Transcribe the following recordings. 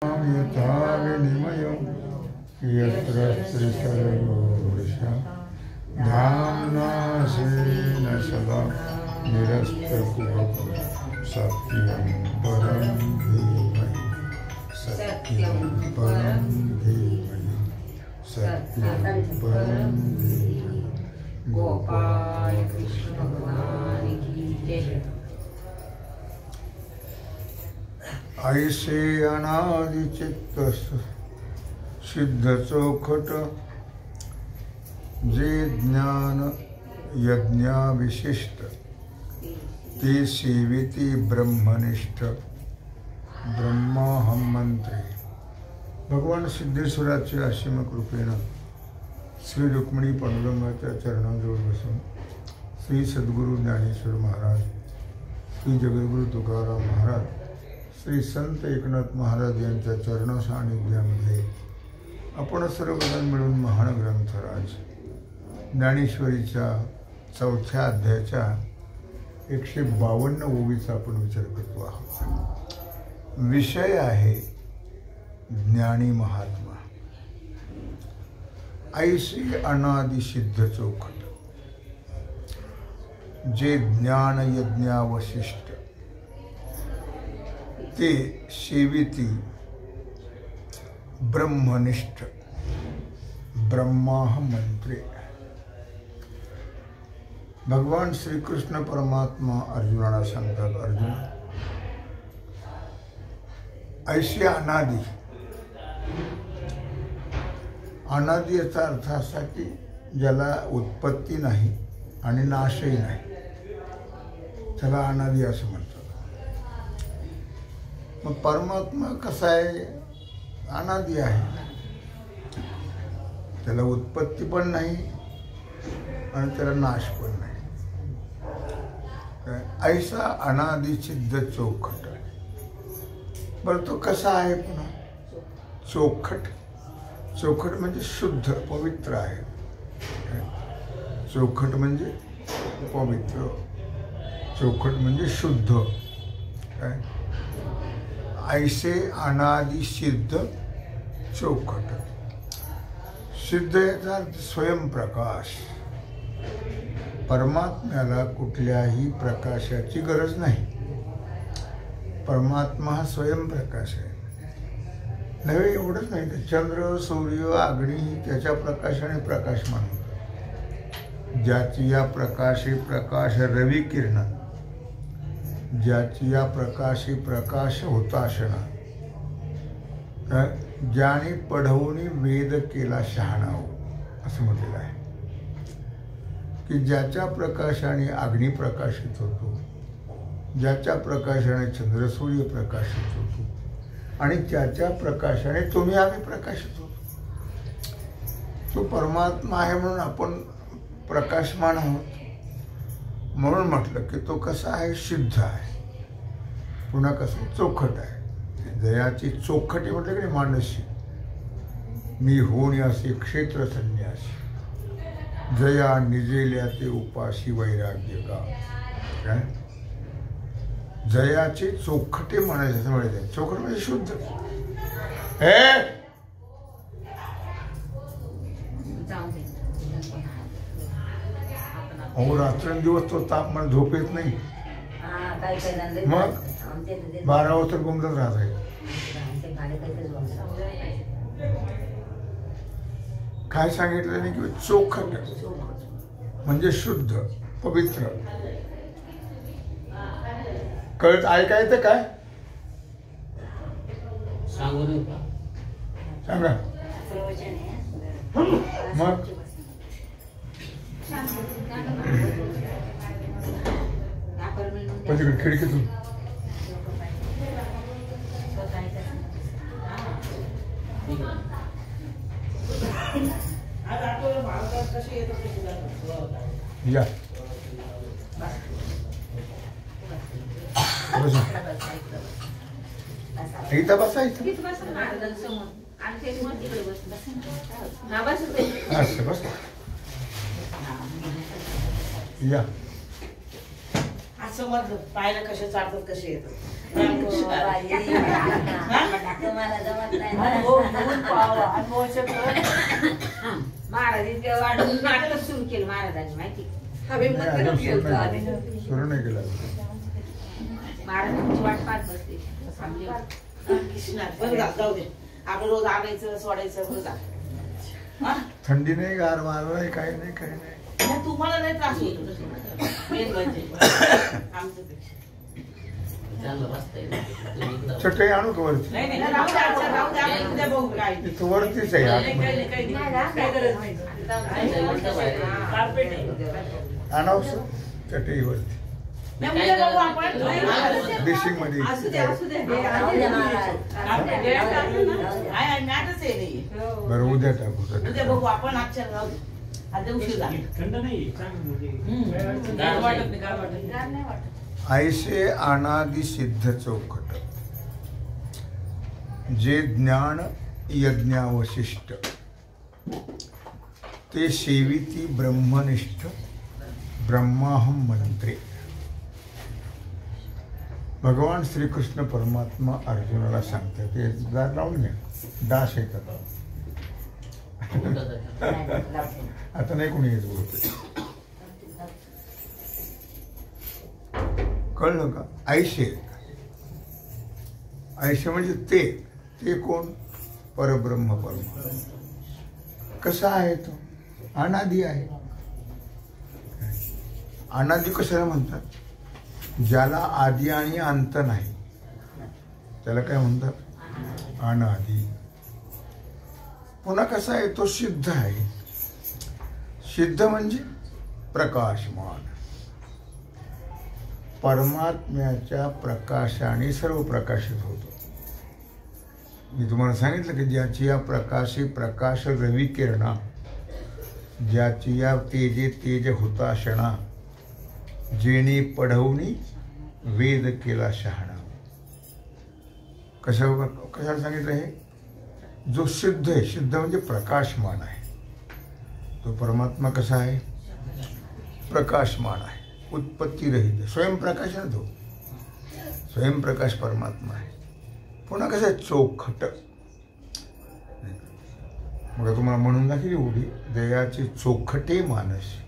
यथा विनिमयं यत्र त्रिसर्गोषा धाम्ना स्वेन सदा निरस्तकुहकं सत्यं परं धीमहि सत्यं परं धीमहि सत्यं परं धीमहि। गोपाल कृष्ण भगवान की जय। ऐसे अनादिचित्त सिद्ध चौखट जे ज्ञान यज्ञा विशिष्ट ते सेविती ब्रह्मनिष्ठ ब्रह्माहम मंत्री। भगवान सिद्धेश्वराच्या असीम कृपेनं श्री रुक्मिणी पांडुरंगाच्या चरणाजवळ बसून श्री सद्गुरू ज्ञानेश्वर महाराज, श्री जगद्गुरू तुकाराम महाराज, श्री संत एकनाथ महाराज यांच्या चरण सानिध्यामध्ये आपण सर्वजण मिळून महान ग्रंथराज ज्ञानेश्वरीच्या 4थ्या अध्यायाच्या 152 ओवीचा आपण विचार करतो आहोत। विषय आहे ज्ञानी महात्मा। ऐसे अनादि सिद्ध चौखट जे ज्ञान यज्ञा वशिष्ठ ते सेविती ब्रह्मनिष्ठ ब्रह्माह मंत्रे। भगवान श्री कृष्ण परमात्मा अर्जुनाला सांगतात, अर्जुन ऐशी अनादि। अनादि याचा अर्थ असा की ज्याला उत्पत्ती नाही आणि नाशही नाही, त्याला अनादि असं म्हणतात। मग परमात्मा कसा आहे? अनादि आहे, त्याला उत्पत्ती पण नाही आणि त्याला नाश पण नाही। ऐसा अनादि सिद्ध चौखट। बरं तो कसा आहे? पुन्हा चौखट। चौखट म्हणजे शुद्ध पवित्र आहे। चौखट म्हणजे पवित्र, चौखट म्हणजे शुद्ध। काय? ऐसे अनादि सिद्ध चौखट। सिद्ध याचा अर्थ स्वयंप्रकाश। परमात्म्याला कुठल्याही प्रकाशाची गरज नाही। परमात्मा हा स्वयंप्रकाश आहे। नव्हे एवढंच नाही तर चंद्र, सूर्य, अग्नी त्याच्या प्रकाशाने प्रकाशमान होतात। ज्याची या प्रकाशे प्रकाश रवी किरण, ज्याची या प्रकाशी प्रकाश होताशना, ज्याने पढवून वेद केला शहाणाव असं म्हटलेलं आहे की ज्याच्या प्रकाशाने अग्नी प्रकाशित होतो, ज्याच्या प्रकाशाने चंद्र सूर्य प्रकाशित होतो आणि ज्याच्या प्रकाशाने तुम्ही आम्ही प्रकाशित होतो। तो परमात्मा आहे म्हणून आपण प्रकाशमान आहोत। म्हणून म्हटलं की तो कसा आहे? सिद्ध आहे। पुन्हा कसं? चौखट आहे। जयाची चौखटी म्हटलं की मानसी। मी होणी असे क्षेत्र संन्यासी, जया निजेल्या ते उपाशी वैराग्य का। काय? जयाची चौखटी म्हणायचं असं म्हणायचं। चौखट म्हणजे शुद्ध। अहो रात्रंदिवस तो तापमान झोप येत नाही, मग 12 वाजता गुंगत राहत आहे। काय सांगितलं नाही की चौखट म्हणजे शुद्ध पवित्र। कळत ऐकायचं काय? सांगा मग। पलीकडे खिडकीतून या इथं बसायचं। असं बस या। समजलं पाहायला कसे चालतात कसे येतात तुम्हाला जमत नाही महाराज इतक्या वाढून नाटक सुरू केलं महाराजांनी माहिती सुरू नाही केलं. महाराजांची वाट पाहत बसते कृष्णा बरं जाऊ दे आपण रोज आणायचं सोडायचं बरं जा. थंडी नाही, गार मारलं नाही, काही नाही, काही नाही. तुम्हाला नाही त्रास होतो मेन म्हणजे आमच्यापेक्षा. चटई आणू का वरती? नाही नाही राहू द्या, राहू द्या, आपण उद्या बघू काय ते. इथं वरतीच आहे काही आतमध्ये. नाही, काही नाही, काही गरज नाही. कार्पेट आहे. आणावं चटई वरती नाही, उद्या बघू आपण. डिशिंग मध्ये. असू दे, असू दे. राहू द्या महाराज. आहे, मॅटच आहे नाही. बरं उद्या टाकू उद्या चटई. बघू आपण आजच्या राहू दे. आता उशीर झाला. थंड नाही चांगलं म्हणजे गार वाटत नाही, गार वाटत नाही. गार नाही वाटत. ऐसे अनादि सिद्ध चौखट जे ज्ञान यज्ञावशिष्ट ते सेविती ब्रह्मनिष्ठ ब्रह्माहम मंत्रे. भगवान श्रीकृष्ण परमात्मा अर्जुनाला सांगतात ते दार लावून घ्या, डास येतात. आता नाही कोणी येत बोलते. कळलं का? ऐशे. ऐशे म्हणजे ते कोण? परब्रह्म परमात्मा. कसा आहे तो? अनादि आहे. अनादि कशाला म्हणतात? ज्याला आदि आणि अंत नाही त्याला काय म्हणतात? अनादि. पुन्हा कसा आहे तो? सिद्ध आहे. सिद्ध म्हणजे प्रकाशमान. परमात्म्याच्या प्रकाशाने सर्व प्रकाशित होतो. मी तुम्हाला सांगितलं की ज्याची या प्रकाशी प्रकाश रवी किरणा, ज्याची या तेजे तेज हुताशना, जेणे पढवणी वेद केला शहाणा. कशाला सांगितलं हे? जो सिद्ध आहे, सिद्ध म्हणजे प्रकाशमान आहे. तो परमात्मा कसा आहे? प्रकाशमान आहे, उत्पत्ती रहित, स्वयंप्रकाश आहे तो. स्वयंप्रकाश परमात्मा आहे. पुन्हा कसं आहे? चोखट. मग तुम्हाला म्हणून दाखली उभी दयाची चोखटे मानसी,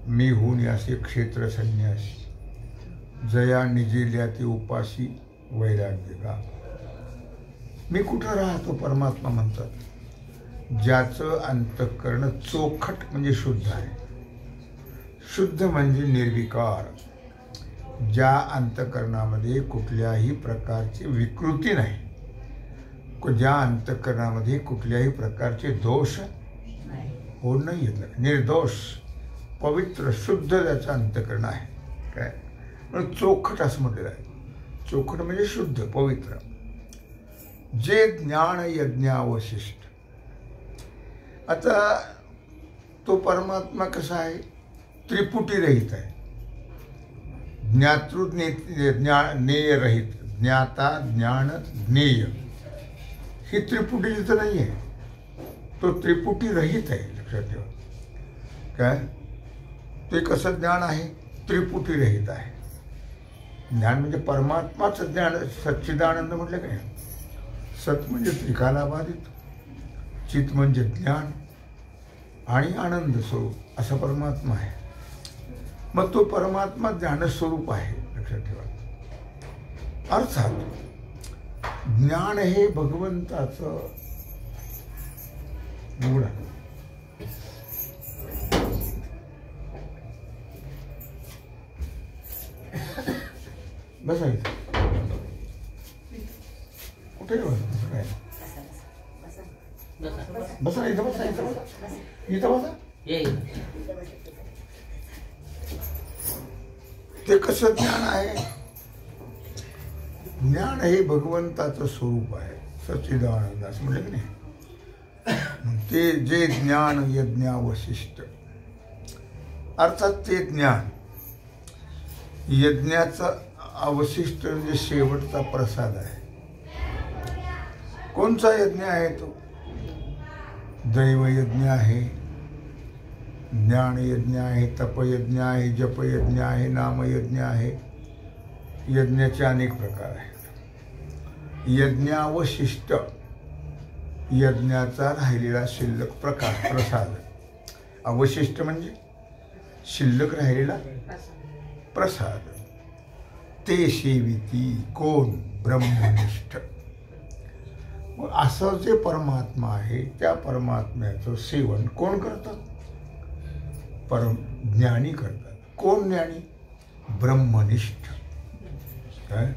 मी होऊन असे क्षेत्र संन्यासी, जया निजिल्या ती उपाशी वैराग्य का. मी कुठं राहतो? परमात्मा म्हणतात ज्याचं अंतःकरण चोखट म्हणजे शुद्ध आहे. शुद्ध म्हणजे निर्विकार. ज्या अंतःकरणामध्ये कुठल्याही प्रकारची विकृती नाही, ज्या अंतःकरणामध्ये कुठल्याही प्रकारचे दोष हो नाही येत, निर्दोष पवित्र शुद्ध त्याचं अंतःकरण आहे. काय म्हणून चोखट असं म्हटलेलं आहे. चोखट म्हणजे शुद्ध पवित्र. जे ज्ञान यज्ञावशिष्ट. आता तो परमात्मा कसा आहे? त्रिपुटी रहित आहे. ज्ञेय रहित. ज्ञाता ज्ञान ज्ञेय ही त्रिपुटी जिथं नाही आहे. तो त्रिपुटी रहित आहे. लक्षात ठेवा. काय ते कसं ज्ञान आहे? त्रिपुटी रहित आहे. ज्ञान म्हणजे परमात्माचं ज्ञान. सच्चिदानंद म्हटलं काय? सत म्हणजे त्रिकालाबाधित, चित म्हणजे ज्ञान आणि आनंद स्वरूप असा परमात्मा आहे. मग तो परमात्मा ज्ञानस्वरूप आहे. लक्षात ठेवा. अर्थात ज्ञान हे भगवंताचं गुण आहे. बसायचं कुठे काय? बसा इथं, बसा इथं, बसा इथं, बसा. ते कसं ज्ञान आहे? ज्ञान हे भगवंताचं स्वरूप आहे. सच्चिदानंद असं म्हटलं की नाही. ते जे ज्ञान यज्ञावशिष्ट, अर्थात ते ज्ञान यज्ञाचा अवशिष्ट म्हणजे शेवटचा प्रसाद आहे. कोणचा यज्ञ आहे तो? दैवयज्ञ आहे, ज्ञानयज्ञ आहे, तपयज्ञ आहे, जपयज्ञ आहे, नामयज्ञ आहे. यज्ञाचे अनेक प्रकार आहेत. यज्ञावशिष्ट, यज्ञाचा राहिलेला शिल्लक प्रकार, प्रसाद. अवशिष्ट म्हणजे शिल्लक राहिलेला प्रसाद. ते सेविती कोण? ब्रह्मनिष्ठ. मग असं जे परमात्मा आहे त्या परमात्म्याचं सेवन कोण करतात? ज्ञानी करतात. कोण ज्ञानी? ब्रह्मनिष्ठ. काय?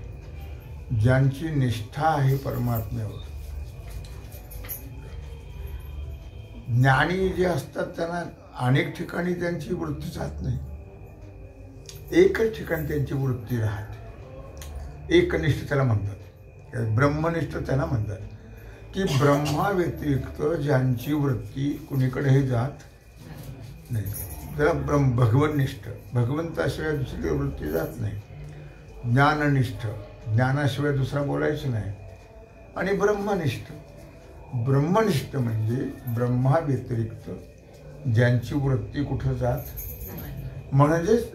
ज्यांची निष्ठा आहे परमात्म्यावर. ज्ञानी जे असतात त्यांना अनेक ठिकाणी त्यांची वृत्ती जात नाही, एकच ठिकाणी त्यांची वृत्ती राहते. एकनिष्ठ त्याला म्हणतात, ब्रह्मनिष्ठ त्यांना म्हणतात की ब्रह्मा व्यतिरिक्त ज्यांची वृत्ती कुणीकडेही जात नाही, त्याला भगवननिष्ठ. भगवंताशिवाय दुसरी वृत्ती जात नाही. ज्ञाननिष्ठ, ज्ञानाशिवाय दुसरा बोलायचं नाही. आणि ब्रह्मनिष्ठ, ब्रह्मनिष्ठ म्हणजे ब्रह्मा व्यतिरिक्त ज्यांची वृत्ती कुठं जात, म्हणजेच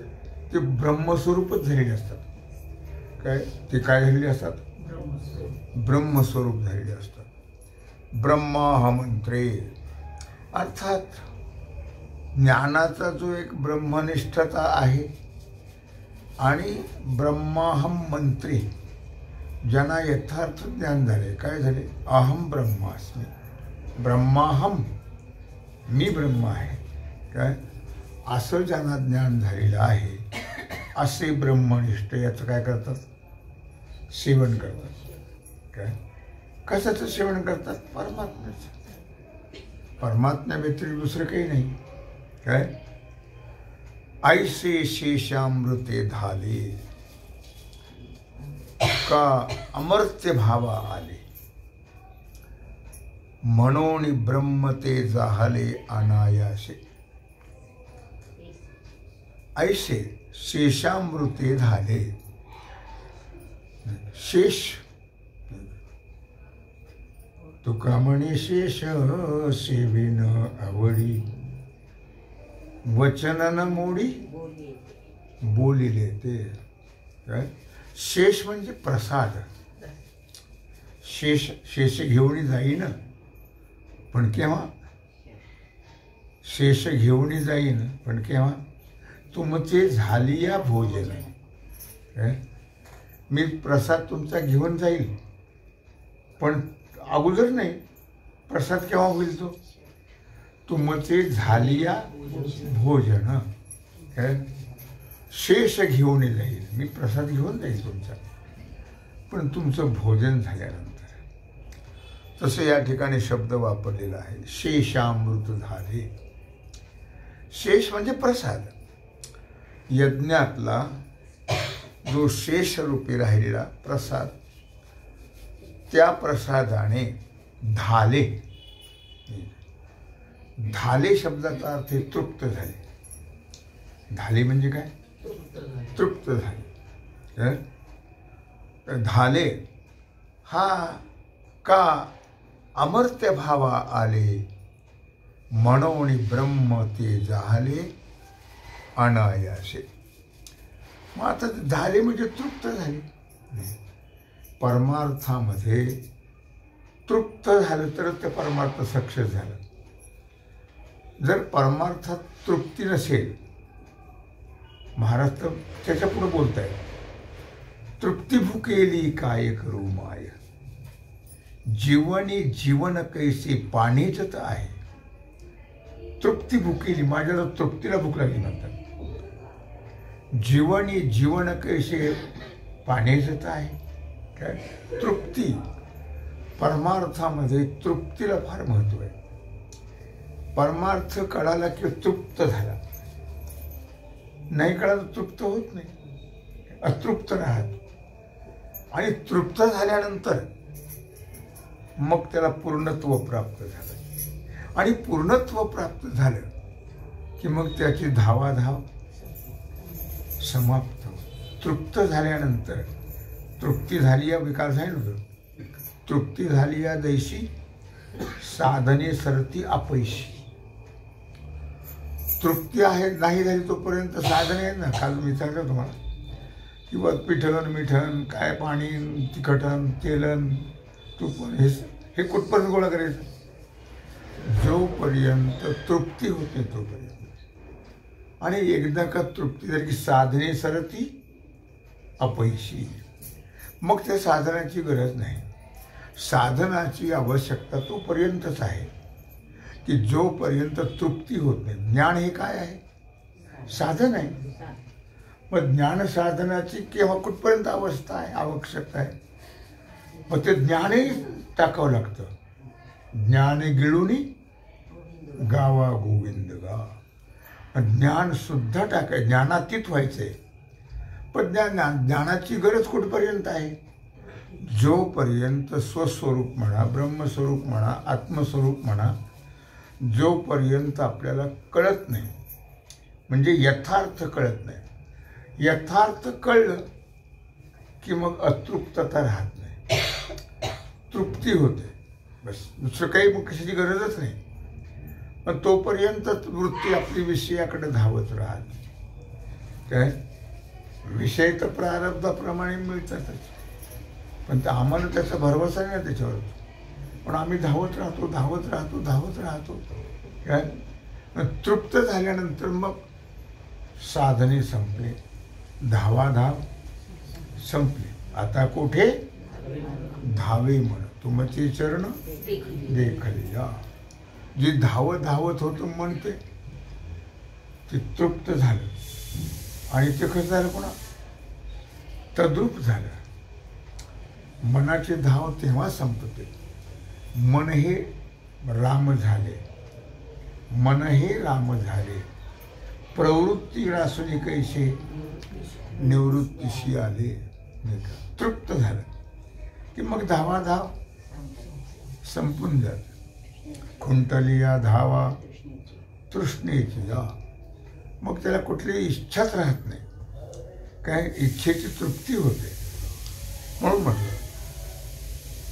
ते ब्रह्मस्वरूपच झालेले असतात. काय ते काय झालेले असतात? ब्रह्मस्वरूप झालेले असतात. ब्रह्माहमंत्रे, अर्थात ज्ञानाचा जो एक ब्रह्मनिष्ठता आहे. आणि ब्रह्माहम मंत्री, ज्यांना यथार्थ ज्ञान झाले. काय झाले? अहम ब्रह्मास्मी, ब्रह्माहम, मी ब्रह्म आहे. काय असं ज्यांना ज्ञान झालेलं आहे असे ब्रह्मनिष्ठ याचं काय करतात? सेवन करतात. काय कशाचं सेवन करतात? परमात्म्याचं. परमात्म्या व्यतिरिक्त दुसरं काही नाही. काय? ऐसे शेषामृते धाले का अमर्त्य भावा आले, म्हणून ब्रह्म ते जाहले अनायासे. ऐसे शेषामृते धाले, शेष तुका म्हणे शेष सेवेन आवडी, वचनन मोडी बोलिले ते. काय? शेष म्हणजे प्रसाद. शेष घेऊन जाईन, पण केव्हा? शेष घेऊन जाईन, पण केव्हा? तुमचे झालिया भोजन. मी प्रसाद तुमचा घेऊन जाईल, पण अगोदर नाही. प्रसाद केव्हा होईल तो? तुमचे झालिया भोजन. काय? शेष घेऊन जाईल, मी प्रसाद घेऊन जाईल तुमचा, पण तुमचं भोजन झाल्यानंतर. तसं या ठिकाणी शब्द वापरलेला आहे, शेषामृत झाले. शेष म्हणजे प्रसाद. यज्ञातला जो शेष रूपी राहिलेला प्रसाद, त्या प्रसादाने धाले. धाले शब्दाचा अर्थ तृप्त झाले. धाले म्हणजे काय? तृप्त झाले. धाले हा का अमर्त्य भावा आले, म्हणून ब्रह्म ते जाहले अनायासे. मग आता झाले म्हणजे तृप्त झाले. परमार्थामध्ये तृप्त झालं तर ते परमार्थ सक्सेस झालं. जर परमार्थात तृप्ती नसेल, महाराज तर त्याच्या पुढे बोलताय, तृप्ती भुकेली काय करू माय, जीवनी जीवन कैसे पाणीच तर आहे. तृप्ती भुकेली, माझ्याला तृप्तीला भूक लागली म्हणतात. जीवनी जीवन कैसे पाणीच तर आहे. काय? तृप्ती. परमार्थामध्ये तृप्तीला फार महत्व आहे. परमार्थ कळाला की तृप्त झाला, नाही कळाला तृप्त होत नाही, अतृप्त राहत. आणि तृप्त झाल्यानंतर मग त्याला पूर्णत्व प्राप्त झालं. आणि पूर्णत्व प्राप्त झालं की मग त्याची धावाधाव समाप्त. तृप्त झाल्यानंतर, तृप्ती झाली या विकार झालं, तृप्ती झाली या दैशी साधने सरती अपयशी. तृप्ती आहे नाही झाली तोपर्यंत साधन आहे ना. काल मी सांगितलं तुम्हाला किंवा पिठन मिठन काय पाणी तिखटन तेलन तूपन हे कुठपर्यंत गोळा करायचं. जोपर्यंत तृप्ती होते तोपर्यंत. आणि एकदा का तृप्ती झाली की साधने सरती अपयशी. मग त्या साधनाची गरज नाही. साधनाची आवश्यकता तोपर्यंतच आहे की जोपर्यंत तृप्ती होत नाही. ज्ञान हे काय आहे? साधन आहे. मग ज्ञान साधनाची केव्हा कुठपर्यंत अवस्था आहे, आवश्यकता आहे. मग ते ज्ञानही टाकावं लागतं. ज्ञान गिळूनी गावा गोविंद गा. ज्ञान सुद्धा टाकाय, ज्ञानातीत व्हायचंय. पण ज्ञानाची गरज कुठपर्यंत आहे? जोपर्यंत स्वस्वरूप म्हणा, ब्रह्मस्वरूप म्हणा, आत्मस्वरूप म्हणा, जोपर्यंत आपल्याला कळत नाही, म्हणजे यथार्थ कळत नाही. यथार्थ कळलं की मग अतृप्तता राहत नाही, तृप्ती होते. बस, दुसरं काही मग कशाची गरजच नाही. पण तोपर्यंत वृत्ती आपली विषयाकडे धावत राहते. काय विषय तर प्रारब्धाप्रमाणे मिळतातच, पण ते आम्हाला त्याचा भरवसा नाही त्याच्यावर. पण आम्ही धावत राहतो धावत राहतो धावत राहतो. काय तृप्त झाल्यानंतर मग साधने संपले, धावाधाव संपली. आता कोठे धावे म्हण तुमचे चरण देखलिया. जे धावत धावत होतं म्हणते ते तृप्त झालं. आणि ते कसं झालं? पुन्हा तद्रूप झालं. मनाचे धाव तेव्हा संपते. मन हे राम झाले, मन हे राम झाले. प्रवृत्ती रासुनी कैसे निवृत्तीशी आले. तृप्त झालं की मग धावाधाव संपून जात. खुंटलिया धावा तृष्णेची या. मग त्याला कुठलीही इच्छाच राहत नाही. काय इच्छेची तृप्ती होते. म्हणून म्हटलं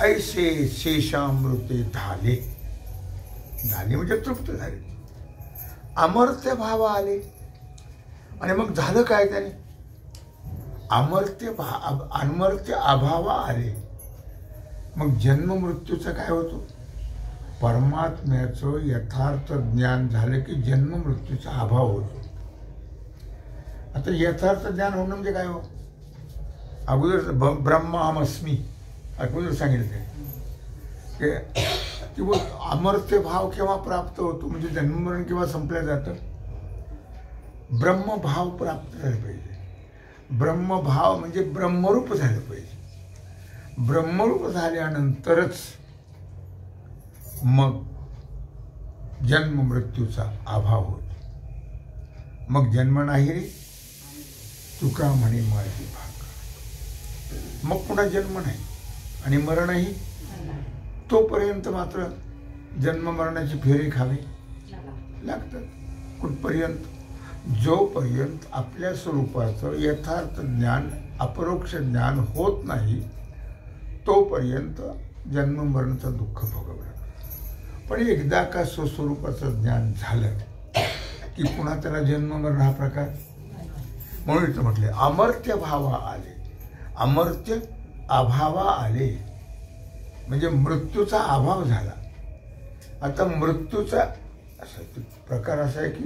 ऐसे शेषामृते झाले. झाले म्हणजे तृप्त झाले, अमर्त्य भाव आले. आणि मग झालं काय त्याने? अमर्त्य अभाव आले. मग जन्म मृत्यूचा काय होतो? परमात्म्याचं यथार्थ ज्ञान झालं की जन्म मृत्यूचा अभाव होतो. आता यथार्थ ज्ञान होणं म्हणजे काय हो? अगोदर ब्रह्माहमस्मी अगोदर सांगितलं की अमर्त्य भाव केव्हा प्राप्त होतो? म्हणजे जन्ममरण केव्हा संपलं जातं? ब्रह्मभाव प्राप्त झालं पाहिजे. ब्रह्मभाव म्हणजे ब्रह्मरूप झालं पाहिजे. ब्रह्मरूप झाल्यानंतरच मग जन्म मृत्यूचा अभाव होतो. मग जन्म नाही रे तुका म्हणे माझी भाग. मग पुन्हा जन्म नाही आणि मरणही. तोपर्यंत मात्र जन्म मरणाची फेरी खावी लागतात. कुठपर्यंत? जोपर्यंत आपल्या स्वरूपाचं यथार्थ ज्ञान अपरोक्ष ज्ञान होत नाही तोपर्यंत जन्म मरणाचं दुःख भोगावं लागतं. पण एकदा का स्वस्वरूपाचं ज्ञान झालं की पुन्हा त्याला जन्म मरण हा प्रकार. म्हणून इथं म्हटले अमर्त्य भावा आले. अमर्त्य अभावा आले म्हणजे मृत्यूचा अभाव झाला. आता मृत्यूचा असा प्रकार असा आहे की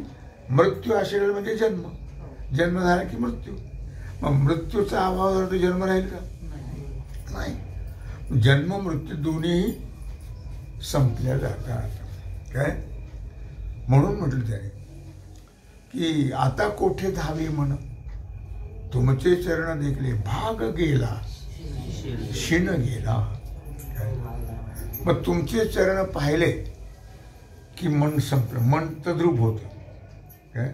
मृत्यू असेल म्हणजे जन्म, जन्म झाला की मृत्यू. मग मृत्यूचा अभाव झाला तर जन्म राहील का? नाही. जन्म मृत्यू दोन्हीही संपल्या जातात. काय म्हणून म्हटलं त्याने की आता कोठे धावे म्हण तुमचे चरण देखले भाग गेला शिन गेला. मग तुमचे चरण पाहिले की मन संपलं, मन तद्रूप होतं. काय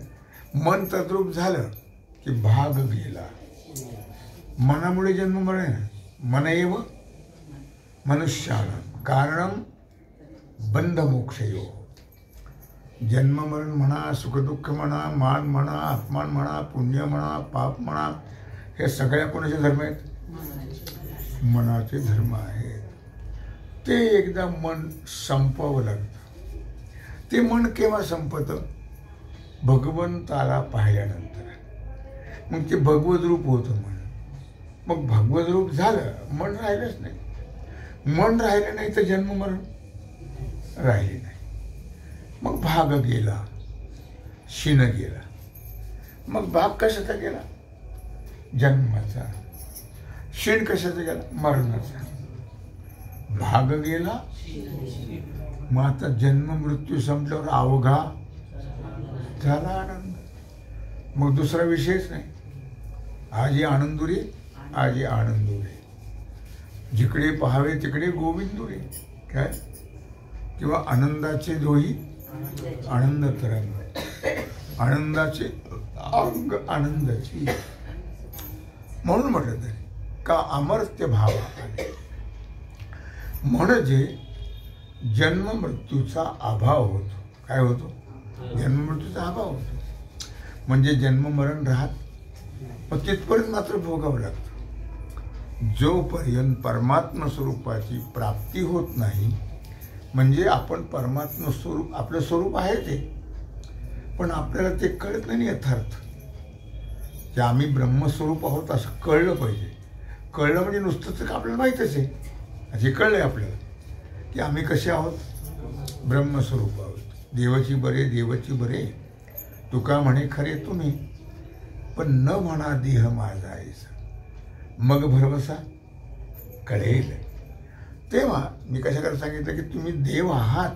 मन तद्रूप झालं की भाग गेला. मनामुळे जन्म मरण. मन एव मनुष्यानं कारणं बंध मोक्षयो. जन्म मरण म्हणा, सुखदुःख म्हणा, मान म्हणा, अपमान म्हणा, पुण्य म्हणा, पाप म्हणा, हे सगळ्या कोणाचे धर्म आहेत? मनाचे धर्म आहेत. ते एकदा मन संपवावं लागतं. ते मन केव्हा संपतं? भगवंताला पाहिल्यानंतर मग ते भगवत रूप होतं मन. मग भगवत रूप झालं, मन राहिलंच नाही. मन राहिलं नाही तर जन्म मरण राहिले नाही. मग भाग गेला, शिन गेला. मग भाग कशाचा गेला? जन्माचा. शिन कशाचा गेला? मरणाचा. भाग गेला, मग आता जन्म मृत्यू संपल्यावर अवघा झाला आनंद. मग दुसरा विषयच नाही. आजी आनंदुरे, आजी आनंदुरे. जिकडे पहावे तिकडे गोविंदुरे. काय? किंवा आनंदाचे दोही आनंद तरंग, आनंदाचे अंग आनंदाची. म्हणून म्हटलं तरी का अमर्त्य भावा आले. म्हणजे जन्म मृत्यूचा अभाव होतो. काय होतो? जन्म मृत्यूचा अभाव होतो. म्हणजे जन्म मरण राहत, पण तिथपर्यंत मात्र भोगावं लागतं. जोपर्यंत परमात्मा स्वरूपाची प्राप्ती होत नाही, म्हणजे आपण परमात्मा स्वरूप, आपलं स्वरूप आहे ते, पण आपल्याला ते कळत नाही यथार्थ की आम्ही ब्रह्मस्वरूप आहोत असं कळलं पाहिजे. कळलं म्हणजे नुसतंच आपल्याला माहीतच आहे. हे कळलंय आपल्याला की आम्ही कसे आहोत? ब्रह्मस्वरूप आहोत. देवाची बरे, देवाची बरे. तुका म्हणे खरे तुम्ही, पण न म्हणा देह माझा आहेस, मग भरवसा कळेल. तेव्हा मी कशाकडे सांगितलं की तुम्ही देव आहात,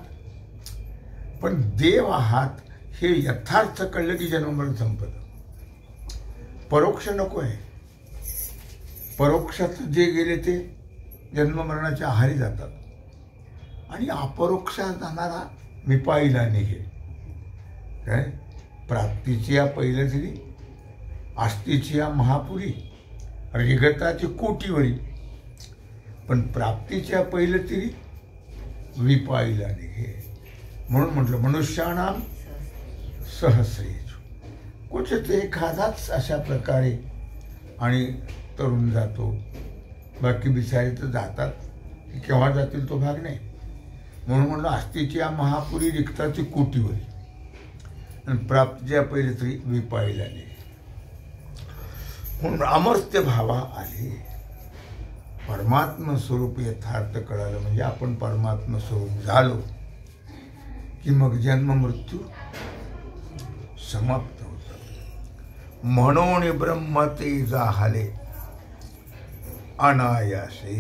पण देव आहात हे यथार्थ कळलं की जन्ममरण संपत. परोक्ष नको आहे. परोक्षात जे गेले ते जन्ममरणाच्या आहारी जातात, आणि अपरोक्षात जाणारा मी पाहिला निघेल. काय? प्राप्तीची या पहिल्या तरी, आस्तीची या महापुरी, रेगताची कोटीवरी, पण प्राप्तीच्या पहिलं तरी विपाईला निघे. म्हणून म्हटलं मनुष्याणाम सहस्रेषु, क्वचित एखादाच अशा प्रकारे आणि तरुण जातो. बाकी बिचारे तर जातात, केव्हा जातील तो भाग नाही. म्हणून म्हटलं आस्तीची या महापुरी, रिक्ताची कोटीवरी, आणि प्राप्तीच्या पहिले तरी विपाईला निघे. म्हणून अमर्त्य भावा आले. परमात्म स्वरूप यथार्थ कळालं म्हणजे आपण परमात्म स्वरूप झालो की मग जन्म मृत्यू समाप्त होतात. म्हणून ब्रह्म ते जाहले अनायासे.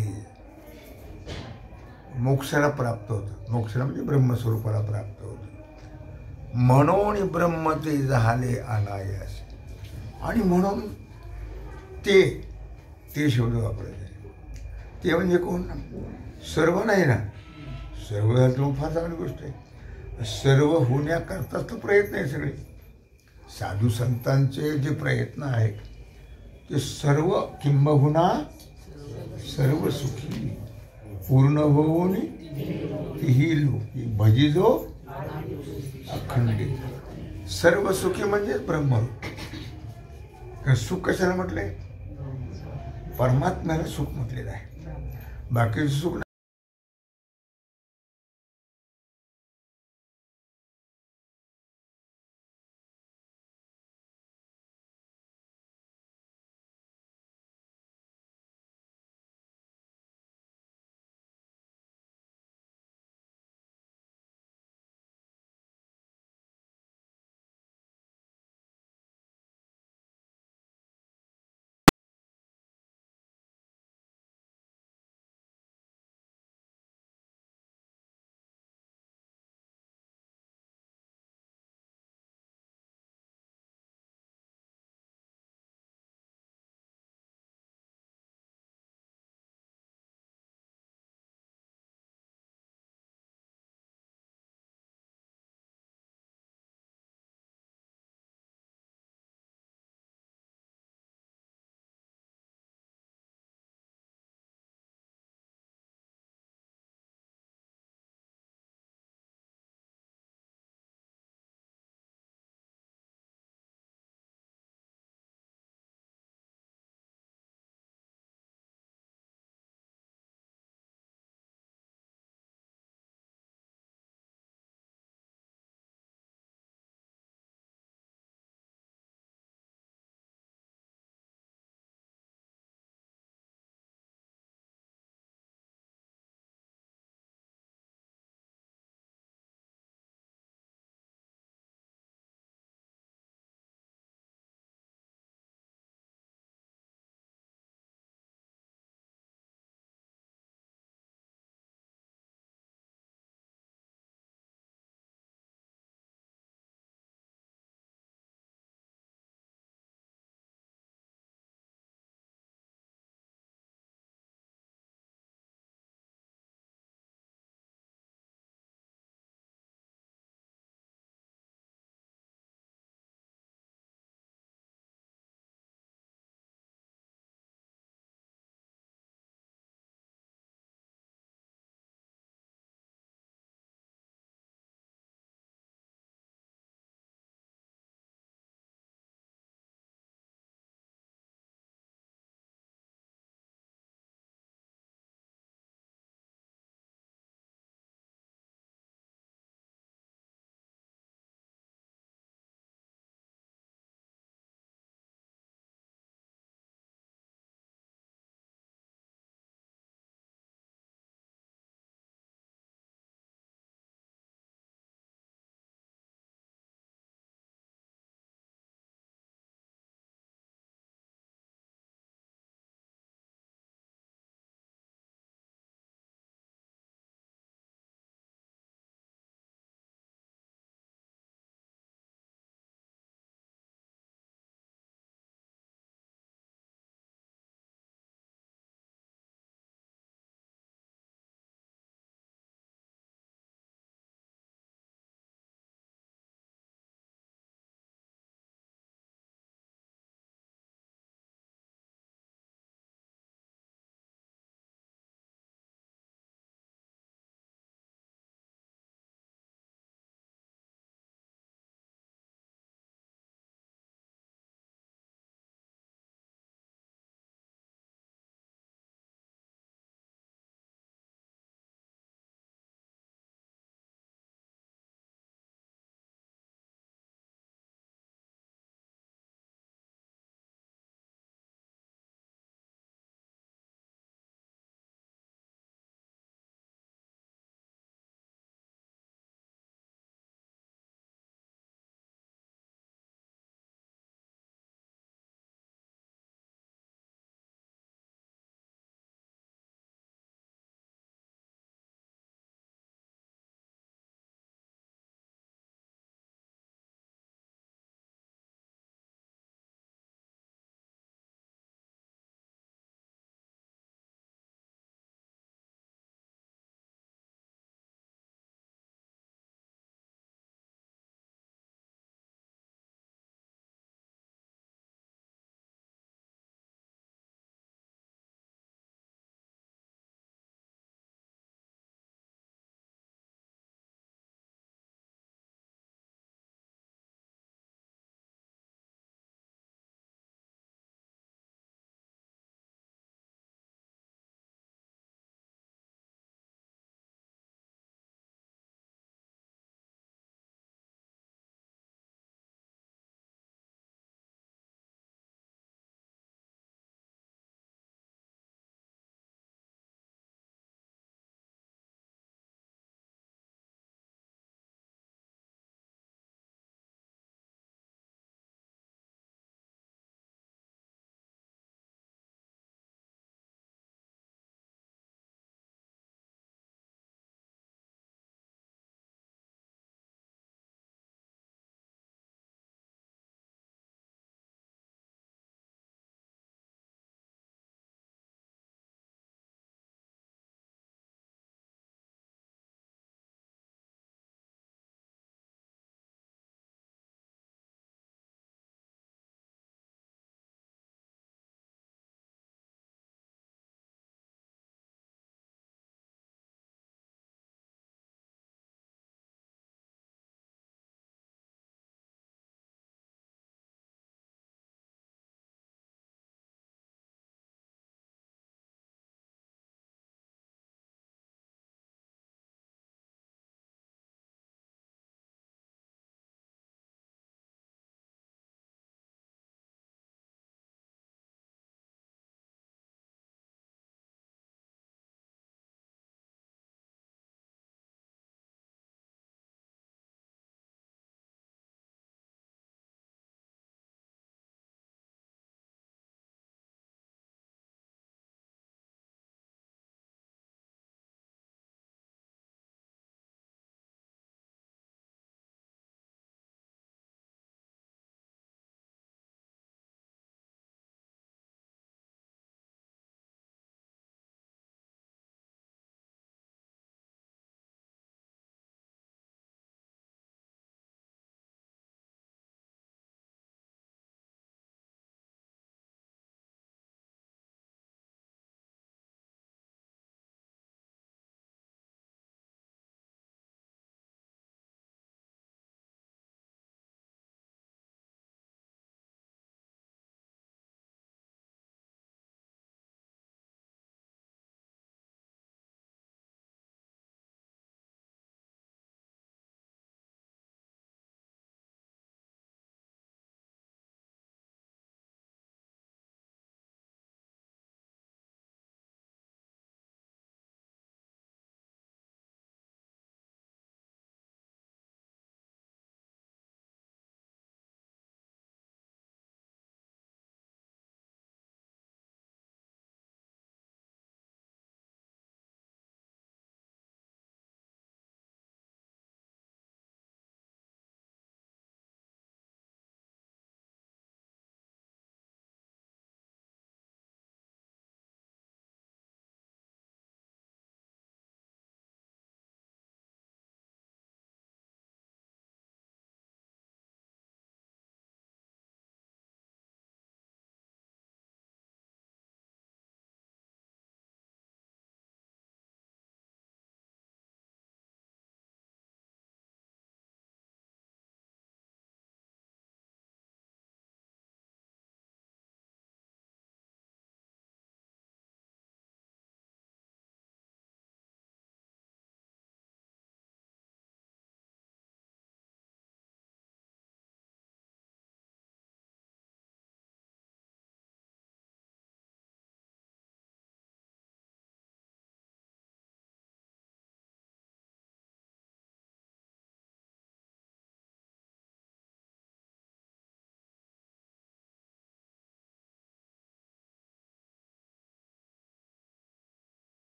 मोक्षाला प्राप्त होतं. मोक्षाला म्हणजे ब्रह्मस्वरूपाला प्राप्त होतं. म्हणून ब्रह्म ते जाहले अनायासे. आणि म्हणून ते शब्द वापरायचे. ते म्हणजे कोण? सर्व नाही ना. सर्व झालं फार चांगली गोष्ट आहे. सर्व होण्याकरताच तर प्रयत्न आहे सगळे. साधू संतांचे जे प्रयत्न आहेत ते सर्व किंबहुना सर्व सुखी पूर्ण होऊन तीही लोकी भजिजो अखंडित. सर्व सुखी म्हणजे ब्रह्मरूप. सुख कशाला म्हटलंय? परमात्म्याला सुख म्हटलेलं आहे. बाकीचं सुख